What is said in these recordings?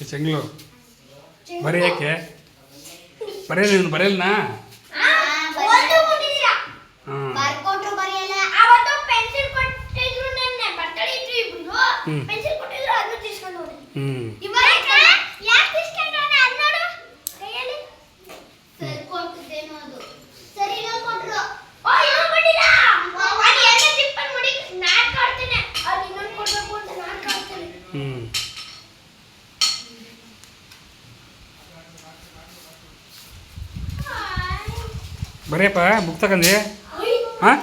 ಚೆಂಗ್ಳು ಬರೆಯಕ್ಕೆ ಬರೆಯಲ್ಲ ನೀನು ಬರೆಯಲ್ಲ ಬರೆಯಪ್ಪ ಬುಕ್ ತಗೊಂಡಿ ಹಾಂ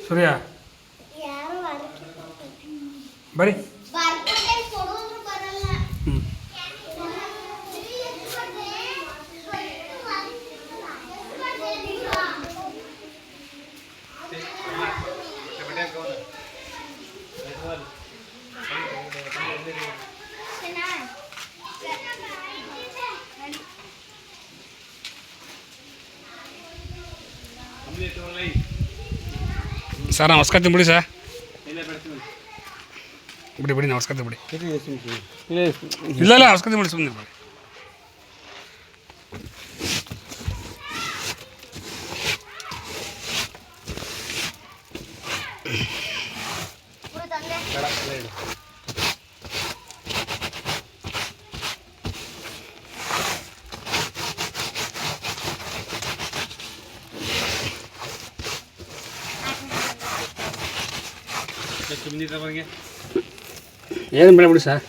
ಸೂರ್ಯ ಬರೀ ಸರ್ ನಮಸ್ಕಾರ ಬಿಡಿ ಸರ್ ಬಿಡಿ ಬಿಡಿ ನಮಸ್ಕಾರ ಬಿಡಿ ಇಲ್ಲ ಇಲ್ಲ ನಮಸ್ಕಾರ ಬಿಡಿ ಸುಮ್ಮನೆ ಬಿಡಿ ಏನು ಬೇಡ ಬಿಡಿ ಸರ್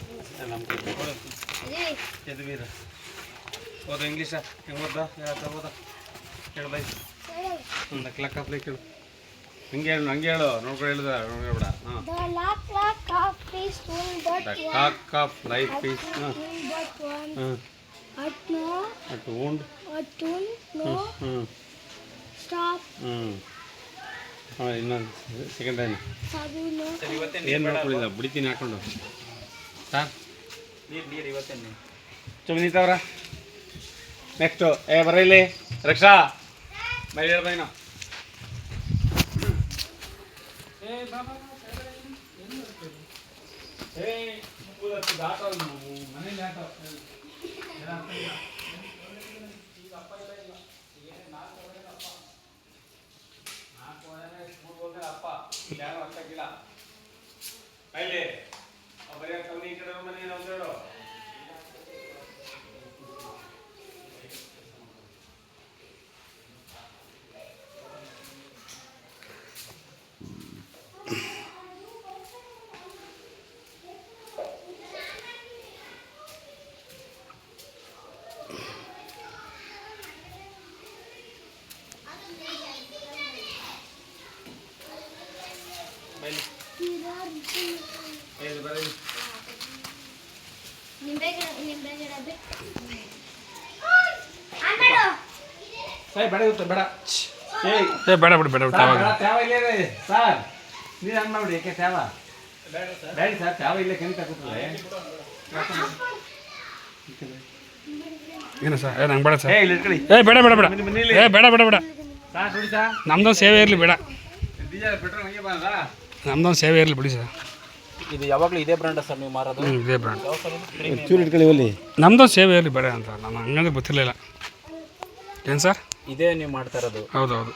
ಓದ ಇಂಗ್ಲೀಷ ಹೆಂಗೆ ಓದ ಓದ ಹೇಳು ಬೈ ಲೆಕ್ಕ ಕೇಳು ಹಂಗೆ ಹೇಳು ನೋಡ್ಕೊಂಡು ಹೇಳಿದ ನೋಡ್ಬೇಡ ಕಾಕ್ ಆಫ್ ಲೈಫ್ ಈಸ್ ಅಟ್ ಓಂಡ್ ಇನ್ನೊಂದು ಸೆಕೆಂಡ್ ಟೈಮ್ ಏನು ಮಾಡ್ಕೊಂಡಿಲ್ಲ ಬಿಡ್ತೀನಿ ಹಾಕೊಂಡು ಸರ್ ನೀರು ಇವತ್ತೇನು ಚುಮ್ನಿತವ್ರ ನೆಕ್ಸ್ಟು ಬರ ಇಲ್ಲಿ ರಕ್ಷಾ ಬೈ ಹೇಳ ಬೈನ ಮನೇಲಿ ಅಪ್ಪ ಯಾರು ಅಷ್ಟಾಗಿಲ್ಲ ಕೈಲಿ ಬರೀ ಕಮ್ಮಿ ಈ ಕಡೆ ಮನೆ ನಮ್ದು ಹೇಳು ಬೇಡ ಬಿಡಿ ಬೇಡ ತೇವ ಇಲ್ಲೇ ಸರ್ ನೀರು ಅನ್ನ ಮಾಡ್ಬಿಡಿ ಯಾಕೆ ತೇವ ಬೇಡ ಸರ್ ತೇವ ಇಲ್ಲೇ ಕೆಂತ ಕೂತದೆ ಏನು ಸರ್ ನಂಗೆ ಬೇಡ ಸರ್ ಇಲ್ಲಿ ಇಟ್ಕೊಳ್ಳಿ ಬೇಡ ಬೇಡ ಬೇಡ ಬೇಡ ಬೇಡ ಬೇಡ ಸಾರ್ ನೋಡಿ ಸರ್ ನಮ್ದೊಂದು ಸೇವೆ ಇರಲಿ ಬೇಡ ಡೀಸೆಲ್ ಪೆಟ್ರೋಲ್ ಹಂಗೆ ಬಂದ ನಮ್ದೊಂದು ಸೇವೆ ಇರಲಿ ಬಿಡಿ ಸರ್ ಇದು ಯಾವಾಗಲೂ ಇದೇ ಬ್ರ್ಯಾಂಡ ಸರ್ ನೀವು ಮಾರೋದು ಇದೇ ಬ್ರ್ಯಾಂಡ್ ಚೂರು ಇಟ್ಕೊಳ್ಳಿ ಒಲ್ಲಿ ನಮ್ದೊಂದು ಸೇವೆ ಇರಲಿ ಬೇಡ ಅಂತ ನಾನು ಹಂಗಂದ್ರೆ ಗೊತ್ತಿರಲಿಲ್ಲ ಏನು ಸರ್ ಇದೇ ನೀವು ಮಾಡ್ತಾ ಇರೋದು ಹೌದೌದು